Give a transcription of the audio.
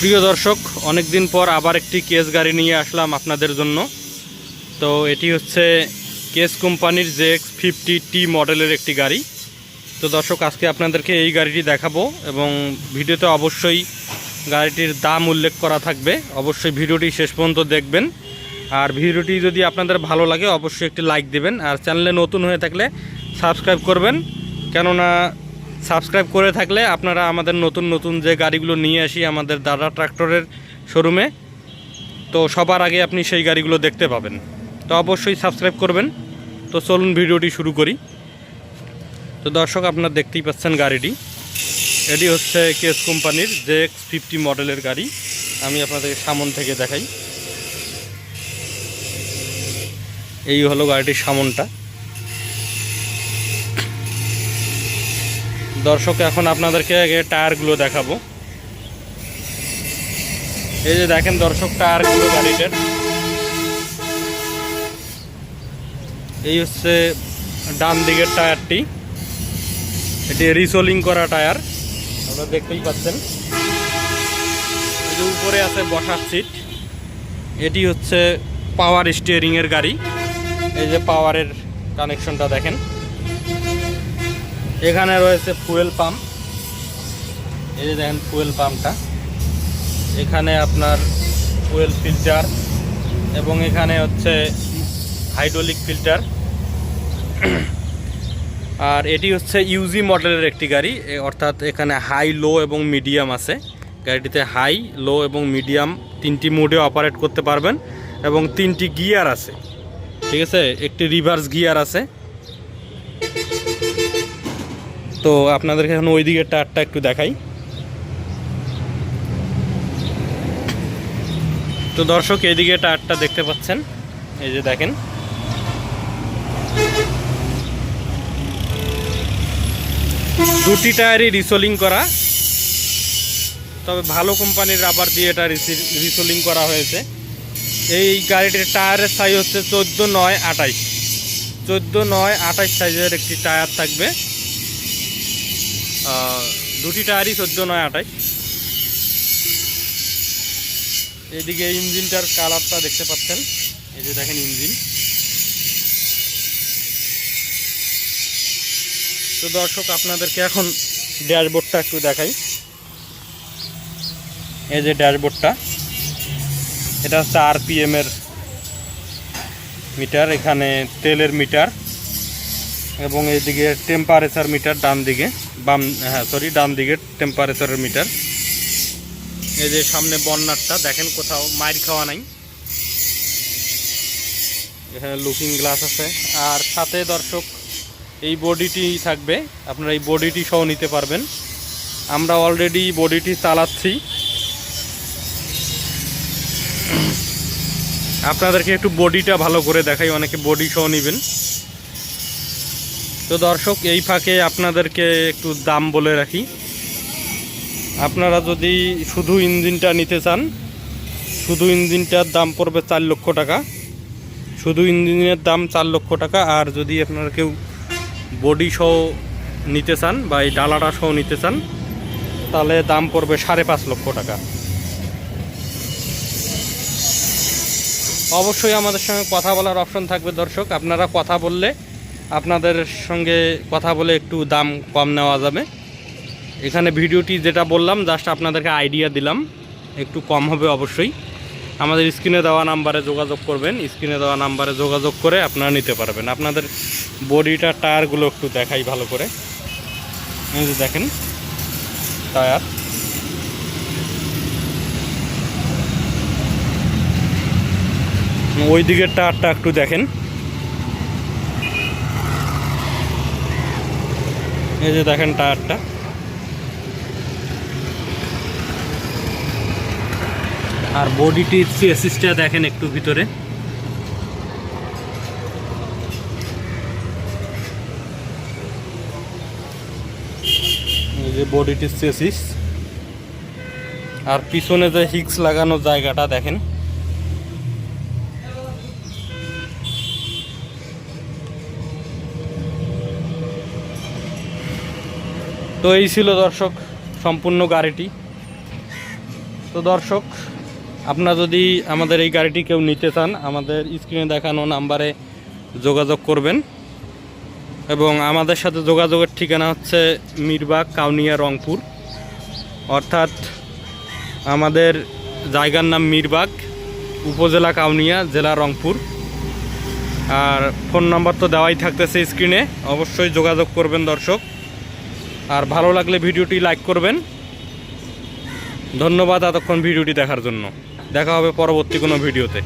প্রিয় দর্শক, অনেক দিন পর আবার একটি কেস গাড়ি নিয়ে আসলাম আপনাদের জন্য। তো এটি হচ্ছে কেস কোম্পানির ZX50T মডেলের একটি গাড়ি। তো দর্শক, আজকে আপনাদেরকে এই গাড়িটি দেখাবো এবং ভিডিওতে অবশ্যই গাড়িটির দাম উল্লেখ করা থাকবে। অবশ্যই ভিডিওটি শেষ পর্যন্ত দেখবেন। আর ভিডিওটি যদি আপনাদের ভালো লাগে অবশ্যই একটি লাইক দেবেন, আর চ্যানেলে নতুন হয়ে থাকলে সাবস্ক্রাইব করবেন, কেননা সাবস্ক্রাইব করে থাকলে আপনারা আমাদের নতুন নতুন যে গাড়িগুলো নিয়ে আসি আমাদের দাদা ট্রাক্টরের শোরুমে, তো সবার আগে আপনি সেই গাড়িগুলো দেখতে পাবেন। তো অবশ্যই সাবস্ক্রাইব করবেন। তো চলুন ভিডিওটি শুরু করি। তো দর্শক, আপনারা দেখতেই পাচ্ছেন গাড়িটি, এটি হচ্ছে কেস কোম্পানির ZX50 মডেলের গাড়ি। আমি আপনাদের সামনে থেকে দেখাই। এই হলো গাড়িটির সামনটা। দর্শক, এখন আপনাদেরকে আগে টায়ারগুলো দেখাবো। এই যে দেখেন দর্শক, টায়ারগুলো গাড়িটার এই হচ্ছে ডান দিকের টায়ারটি। এটি রিসোলিং করা টায়ার, আপনারা দেখতেই পাচ্ছেন। এই যে উপরে আছে বসার সিট। এটি হচ্ছে পাওয়ার স্টিয়ারিংয়ের গাড়ি। এই যে পাওয়ারের কানেকশনটা দেখেন। এখানে রয়েছে ফুয়েল পাম্প। এই যে দেখেন ফুয়েল পাম্পটা। এখানে আপনার ফুয়েল ফিল্টার এবং এখানে হচ্ছে হাইড্রোলিক ফিল্টার। আর এটি হচ্ছে ইউজি মডেলের একটি গাড়ি, অর্থাৎ এখানে হাই, লো এবং মিডিয়াম আছে। গাড়িটিতে হাই, লো এবং মিডিয়াম তিনটি মোডে অপারেট করতে পারবেন এবং তিনটি গিয়ার আছে, ঠিক আছে। একটি রিভার্স গিয়ার আছে। তো আপনাদেরকে এখন ওই দিকের টায়ারটা একটু দেখাই। তো দর্শক, এইদিকে টায়ারটা দেখতে পাচ্ছেন। এই যে দেখেন, দুটি টায়ারই রিসোলিং করা, তবে ভালো কোম্পানির রাবার দিয়ে এটা রিসোলিং করা হয়েছে। এই গাড়িটির টায়ারের সাইজ হচ্ছে 14/9/28। 14/9/28 সাইজের একটি টায়ার থাকবে। দুটি টায়ারই 14/9/28। এদিকে ইঞ্জিনটার কালারটা দেখতে পাচ্ছেন। এই যে দেখেন ইঞ্জিন। তো দর্শক, আপনাদেরকে এখন ড্যাশবোর্ডটা একটু দেখাই। এই যে ড্যাশবোর্ডটা, এটা হচ্ছে RPM এর মিটার, এখানে তেলের মিটার এবং এইদিকে টেম্পারেচার মিটার। ডান দিকে ডান দিকে টেম্পারেচারের মিটার। এই যে সামনে বর্নারটা দেখেন, কোথাও মাইর খাওয়া নাই। এখানে লুকিং গ্লাস আছে। আর সাথে দর্শক এই বডিটি থাকবে, আপনারা এই বডিটি সহ নিতে পারবেন। আমরা অলরেডি বডিটি চালাচ্ছি, আপনাদেরকে একটু বডিটা ভালো করে দেখাই, অনেকে বডি সহ নেবেন। তো দর্শক, এই ফাঁকে আপনাদেরকে একটু দাম বলে রাখি। আপনারা যদি শুধু ইঞ্জিনটা নিতে চান, শুধু ইঞ্জিনটার দাম পড়বে 4 লক্ষ টাকা। শুধু ইঞ্জিনের দাম 4 লক্ষ টাকা। আর যদি আপনারা কেউ বডি সহ নিতে চান বা এই ডালাটা সহ নিতে চান, তাহলে দাম পড়বে 5.5 লক্ষ টাকা। অবশ্যই আমাদের সঙ্গে কথা বলার অপশন থাকবে দর্শক। আপনারা কথা বললে আপনাদের সঙ্গে কথা বলে একটু দাম কম নেওয়া যাবে। এখানে ভিডিওটি যেটা বললাম জাস্ট আপনাদেরকে আইডিয়া দিলাম, একটু কম হবে অবশ্যই। আমাদের স্ক্রিনে দেওয়া নাম্বারে যোগাযোগ করবেন। স্ক্রিনে দেওয়া নাম্বারে যোগাযোগ করে আপনারা নিতে পারবেন। আপনাদের বডিটা টায়ারগুলো একটু দেখাই ভালো করে। এই যে দেখেন টায়ার। ওই দিকের টায়ারটা একটু দেখেন। এই যে দেখেন টায়ারটা। আর বডিটির চেসিসটা দেখেন একটু ভিতরে। এই যে বডিটির চেসিস, আর পিছনে যে হিক্স লাগানো জায়গাটা দেখেন। তো এই ছিল দর্শক সম্পূর্ণ গাড়িটি। তো দর্শক, আপনারা যদি আমাদের এই গাড়িটি কেউ নিতে চান, আমাদের স্ক্রিনে দেখানো নাম্বারে যোগাযোগ করবেন। এবং আমাদের সাথে যোগাযোগের ঠিকানা হচ্ছে মিরবাগ, কাউনিয়া, রংপুর। অর্থাৎ আমাদের জায়গার নাম মিরবাগ, উপজেলা কাউনিয়া, জেলা রংপুর। আর ফোন নাম্বার তো দেওয়াই থাকতেছে স্ক্রিনে, অবশ্যই যোগাযোগ করবেন দর্শক। আর ভালো লাগলে ভিডিওটি লাইক করবেন। ধন্যবাদ এতক্ষণ ভিডিওটি দেখার জন্য। দেখা হবে পরবর্তী কোনো ভিডিওতে।